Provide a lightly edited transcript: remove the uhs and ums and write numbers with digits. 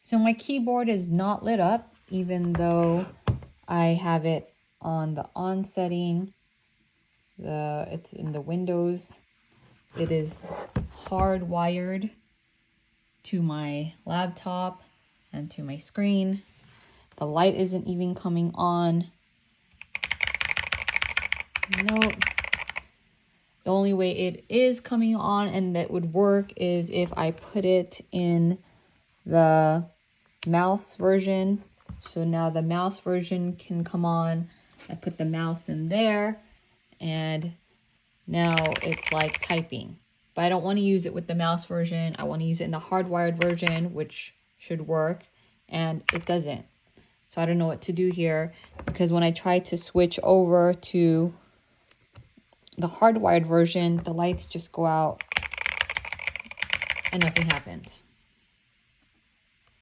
So my keyboard is not lit up, even though I have it on the on setting. It's in the Windows. It is hardwired to my laptop and to my screen. The light isn't even coming on. Nope. The only way it is coming on and that would work is if I put it in the mouse version. So now the mouse version can come on. I put the mouse in there and now it's like typing. But I don't want to use it with the mouse version. I want to use it in the hardwired version, which should work, and it doesn't. So I don't know what to do here, because when I try to switch over to the hardwired version, the lights just go out and nothing happens.